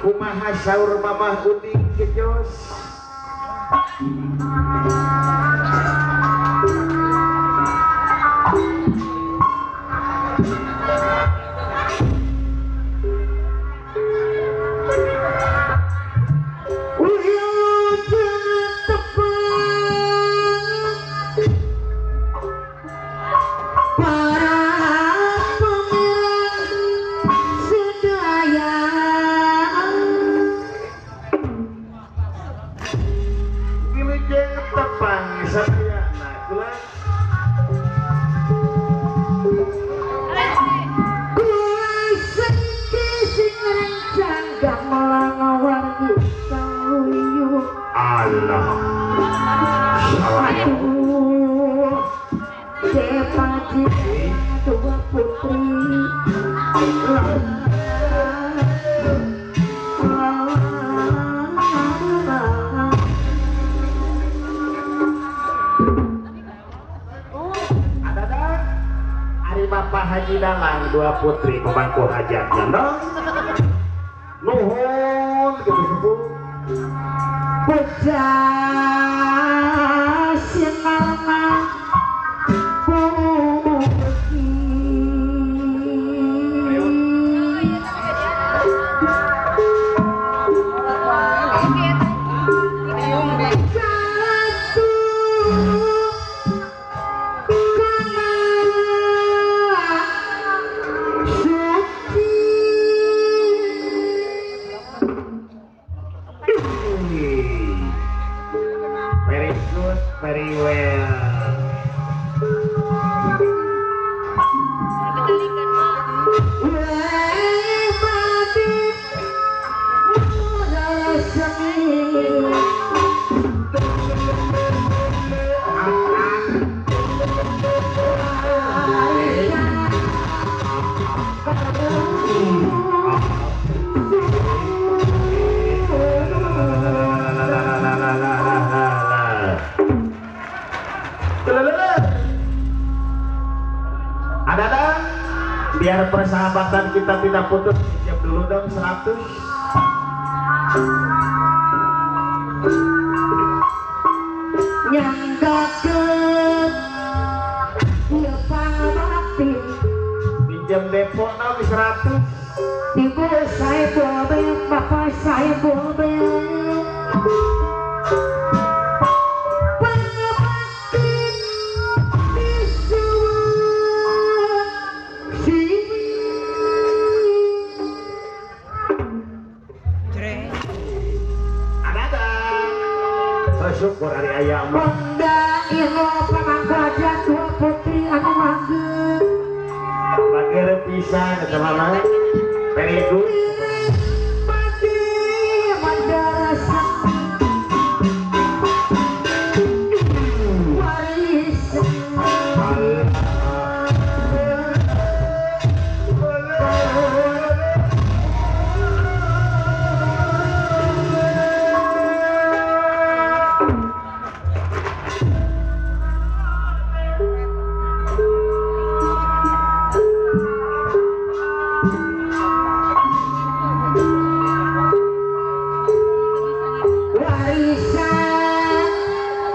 Kumaha saur mamah uning kejos dua putri pemangku hajatnya nuhun gitu sepuh pecah sinama very well. Biar persahabatan kita tidak putus, pinjam dulu dong 100. Nyangkakeun ieu pangabakti pinjam depo na 100. Ibu saya bobe, bapak saya bobe. Syukur hari ayam Bunda ilo pangangkajak dua putri anu manggil bagere pisan eta mah very good mati madrasah waris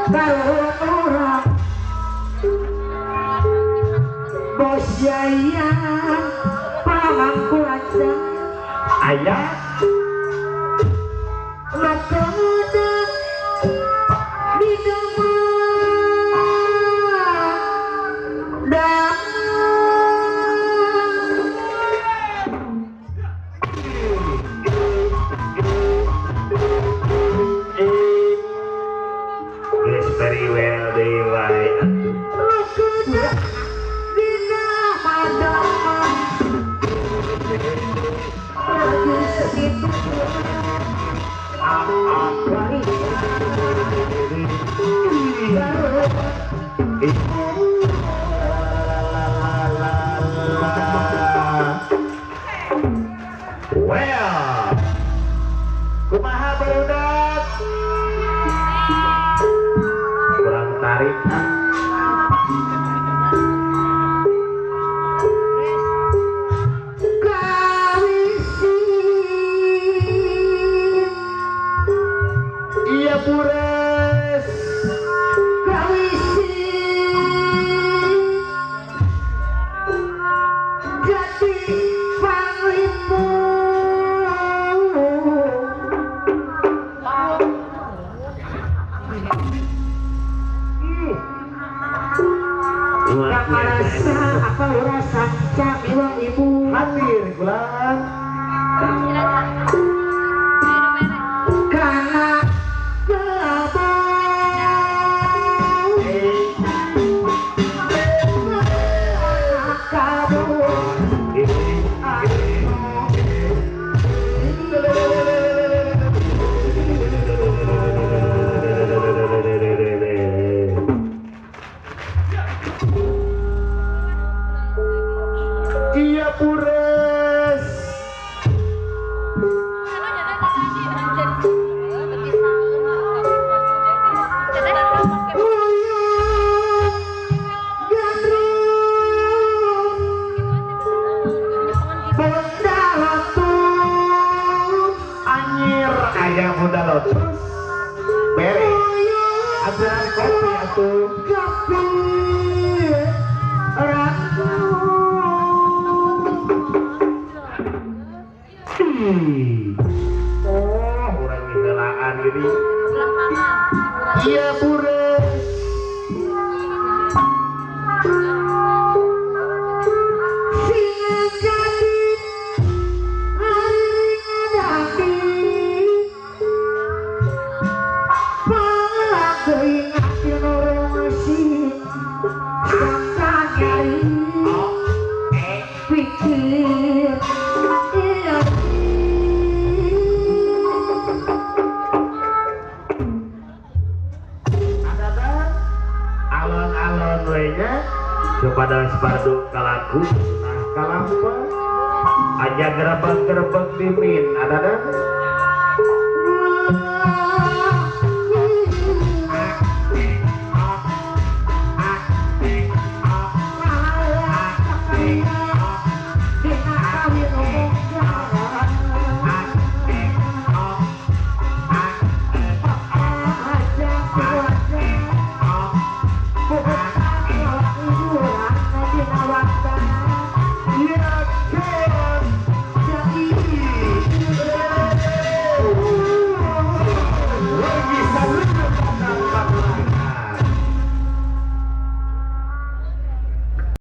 kalau orang bos jaya pamangku aja ayah makanya di nama dan yes very well they right makanya di nama dan lagi segitu wari well kumaha barudak kurang tarik iya Bures jadi panglimu gak merasa apa rasa camilang ibu hadir gulang karena iya Bures anyir ayah Bunda Lotus bere ajaran kopi atuh oh orang ngelaan gini iya Bures alon-alon wenya kepada sepadu kalaku nah kalampa aja gerebek-gerebek dimin ada